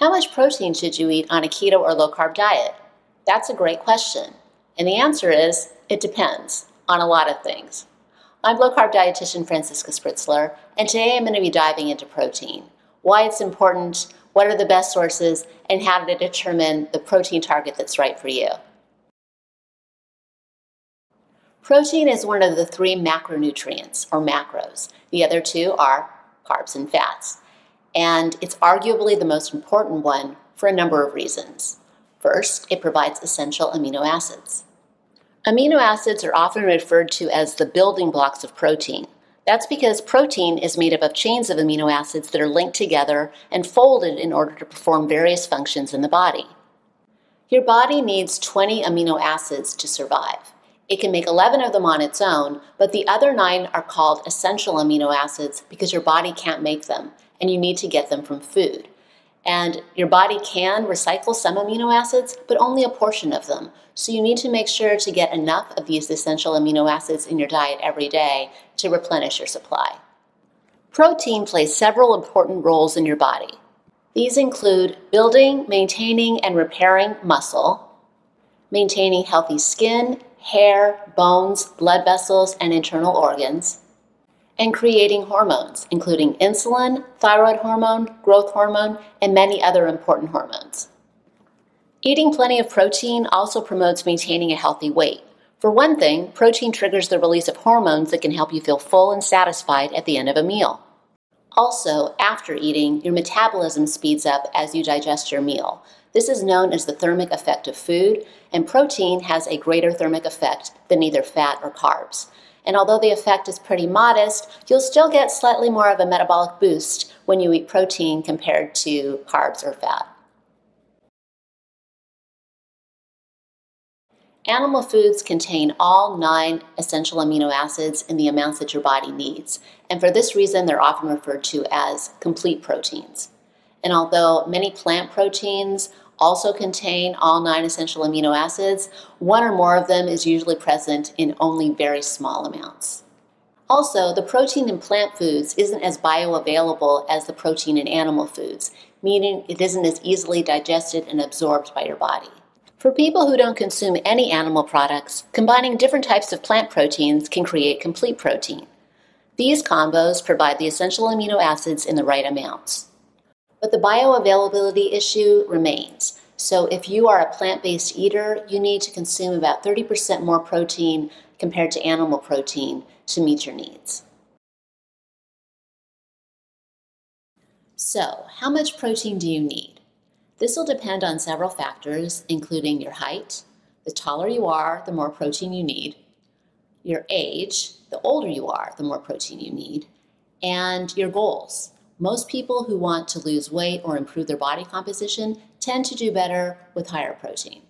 How much protein should you eat on a keto or low-carb diet? That's a great question. And the answer is, it depends on a lot of things. I'm low-carb dietitian Franziska, and today I'm going to be diving into protein, why it's important, what are the best sources, and how to determine the protein target that's right for you. Protein is one of the three macronutrients, or macros. The other two are carbs and fats. And it's arguably the most important one for a number of reasons. First, it provides essential amino acids. Amino acids are often referred to as the building blocks of protein. That's because protein is made up of chains of amino acids that are linked together and folded in order to perform various functions in the body. Your body needs 20 amino acids to survive. It can make 11 of them on its own, but the other 9 are called essential amino acids because your body can't make them, and you need to get them from food. And your body can recycle some amino acids, but only a portion of them. So you need to make sure to get enough of these essential amino acids in your diet every day to replenish your supply. Protein plays several important roles in your body. These include building, maintaining, and repairing muscle, maintaining healthy skin, hair, bones, blood vessels, and internal organs, and creating hormones, including insulin, thyroid hormone, growth hormone, and many other important hormones. Eating plenty of protein also promotes maintaining a healthy weight. For one thing, protein triggers the release of hormones that can help you feel full and satisfied at the end of a meal. Also, after eating, your metabolism speeds up as you digest your meal. This is known as the thermic effect of food, and protein has a greater thermic effect than either fat or carbs. And although the effect is pretty modest, you'll still get slightly more of a metabolic boost when you eat protein compared to carbs or fat. Animal foods contain all 9 essential amino acids in the amounts that your body needs, and for this reason they're often referred to as complete proteins. And although many plant proteins also contain all 9 essential amino acids, one or more of them is usually present in only very small amounts. Also, the protein in plant foods isn't as bioavailable as the protein in animal foods, meaning it isn't as easily digested and absorbed by your body. For people who don't consume any animal products, combining different types of plant proteins can create complete protein. These combos provide the essential amino acids in the right amounts. But the bioavailability issue remains. So if you are a plant-based eater, you need to consume about 30% more protein compared to animal protein to meet your needs. So, how much protein do you need? This will depend on several factors, including your height. The taller you are, the more protein you need. Your age, the older you are, the more protein you need. And your goals. Most people who want to lose weight or improve their body composition tend to do better with higher protein.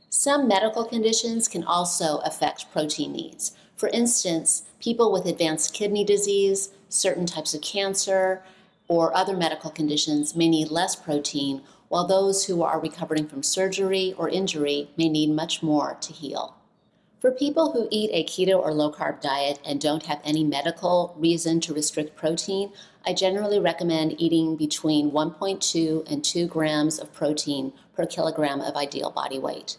Some medical conditions can also affect protein needs. For instance, people with advanced kidney disease, certain types of cancer, or other medical conditions may need less protein, while those who are recovering from surgery or injury may need much more to heal. For people who eat a keto or low-carb diet and don't have any medical reason to restrict protein, I generally recommend eating between 1.2 and 2 grams of protein per kilogram of ideal body weight.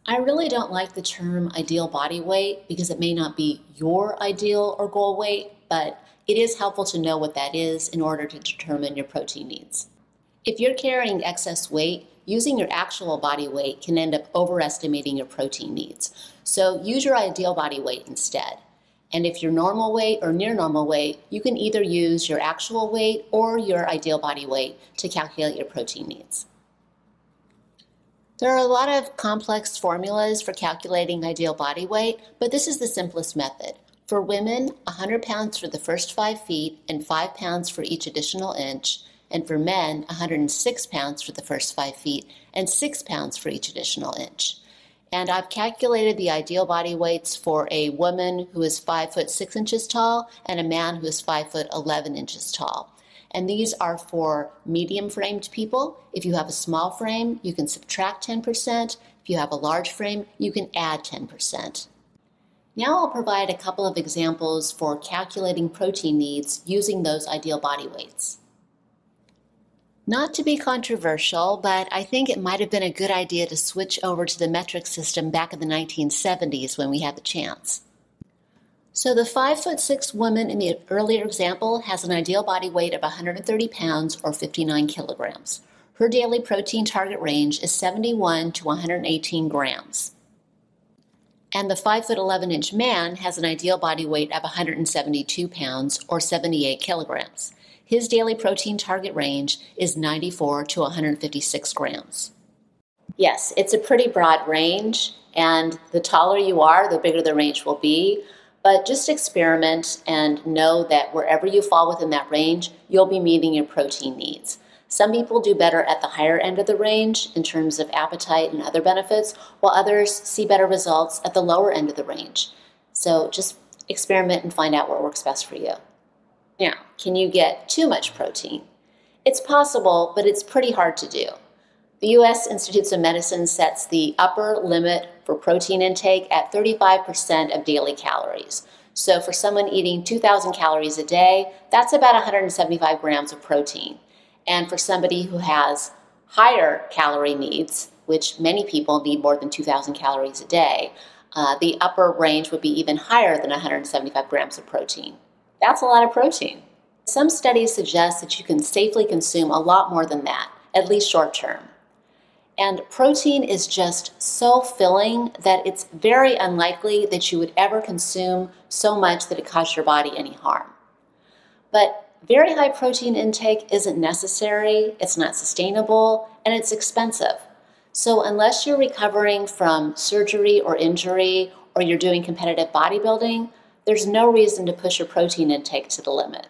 I really don't like the term ideal body weight because it may not be your ideal or goal weight, but it is helpful to know what that is in order to determine your protein needs. If you're carrying excess weight, using your actual body weight can end up overestimating your protein needs. So use your ideal body weight instead. And if you're normal weight or near normal weight, you can either use your actual weight or your ideal body weight to calculate your protein needs. There are a lot of complex formulas for calculating ideal body weight, but this is the simplest method. For women, 100 pounds for the first 5 feet and 5 pounds for each additional inch, and for men, 106 pounds for the first 5 feet and 6 pounds for each additional inch. And I've calculated the ideal body weights for a woman who is 5 foot 6 inches tall and a man who is 5 foot 11 inches tall. And these are for medium framed people. If you have a small frame, you can subtract 10%. If you have a large frame, you can add 10%. Now I'll provide a couple of examples for calculating protein needs using those ideal body weights. Not to be controversial, but I think it might have been a good idea to switch over to the metric system back in the 1970s when we had the chance. So the 5'6" woman in the earlier example has an ideal body weight of 130 pounds or 59 kilograms. Her daily protein target range is 71 to 118 grams. And the 5'11" man has an ideal body weight of 172 pounds or 78 kilograms. His daily protein target range is 94 to 156 grams. Yes, it's a pretty broad range, and the taller you are, the bigger the range will be. But just experiment and know that wherever you fall within that range, you'll be meeting your protein needs. Some people do better at the higher end of the range in terms of appetite and other benefits, while others see better results at the lower end of the range. So just experiment and find out what works best for you. Now, can you get too much protein? It's possible, but it's pretty hard to do. The U.S. Institute of Medicine sets the upper limit for protein intake at 35% of daily calories. So for someone eating 2,000 calories a day, that's about 175 grams of protein. And for somebody who has higher calorie needs, which many people need more than 2,000 calories a day, the upper range would be even higher than 175 grams of protein. That's a lot of protein. Some studies suggest that you can safely consume a lot more than that, at least short term. And protein is just so filling that it's very unlikely that you would ever consume so much that it caused your body any harm. But very high protein intake isn't necessary, it's not sustainable, and it's expensive. So unless you're recovering from surgery or injury, or you're doing competitive bodybuilding, there's no reason to push your protein intake to the limit.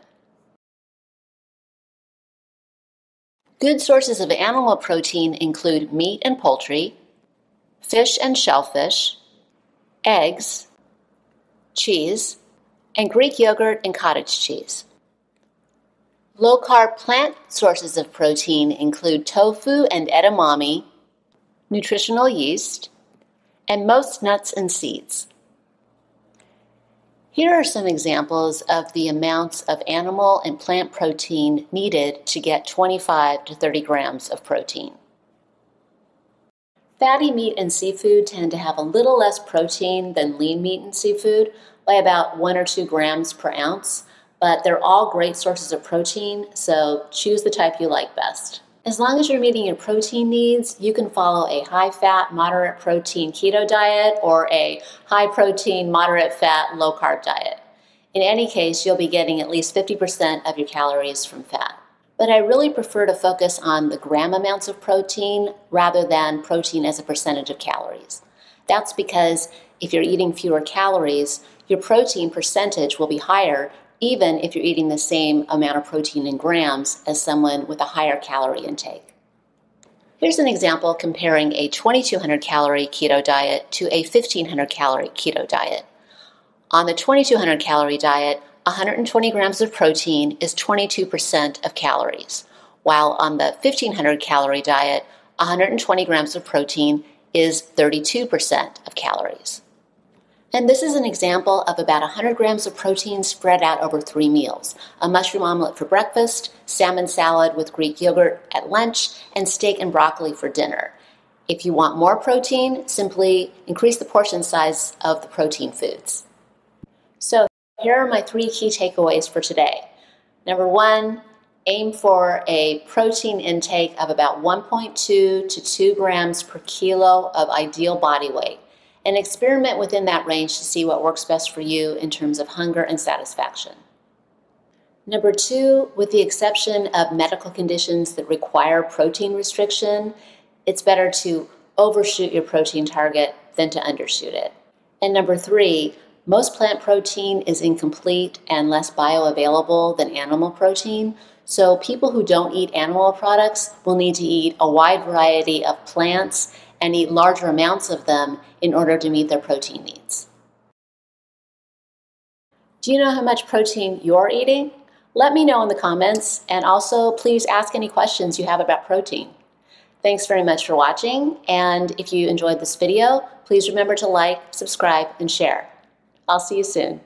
Good sources of animal protein include meat and poultry, fish and shellfish, eggs, cheese, and Greek yogurt and cottage cheese. Low-carb plant sources of protein include tofu and edamame, nutritional yeast, and most nuts and seeds. Here are some examples of the amounts of animal and plant protein needed to get 25 to 30 grams of protein. Fatty meat and seafood tend to have a little less protein than lean meat and seafood by about 1 or 2 grams per ounce, but they're all great sources of protein, so choose the type you like best. As long as you're meeting your protein needs, you can follow a high-fat, moderate-protein keto diet or a high-protein, moderate-fat, low-carb diet. In any case, you'll be getting at least 50% of your calories from fat. But I really prefer to focus on the gram amounts of protein rather than protein as a percentage of calories. That's because if you're eating fewer calories, your protein percentage will be higher even if you're eating the same amount of protein in grams as someone with a higher calorie intake. Here's an example comparing a 2,200 calorie keto diet to a 1,500 calorie keto diet. On the 2,200 calorie diet, 120 grams of protein is 22% of calories, while on the 1,500 calorie diet, 120 grams of protein is 32% of calories. And this is an example of about 100 grams of protein spread out over 3 meals: a mushroom omelet for breakfast, salmon salad with Greek yogurt at lunch, and steak and broccoli for dinner. If you want more protein, simply increase the portion size of the protein foods. So here are my 3 key takeaways for today. Number 1, aim for a protein intake of about 1.2 to 2 grams per kilo of ideal body weight, and experiment within that range to see what works best for you in terms of hunger and satisfaction. Number 2, with the exception of medical conditions that require protein restriction, it's better to overshoot your protein target than to undershoot it. And number 3, most plant protein is incomplete and less bioavailable than animal protein, so people who don't eat animal products will need to eat a wide variety of plants and eat larger amounts of them in order to meet their protein needs. Do you know how much protein you're eating? Let me know in the comments, and also please ask any questions you have about protein. Thanks very much for watching, and if you enjoyed this video, please remember to like, subscribe, and share. I'll see you soon.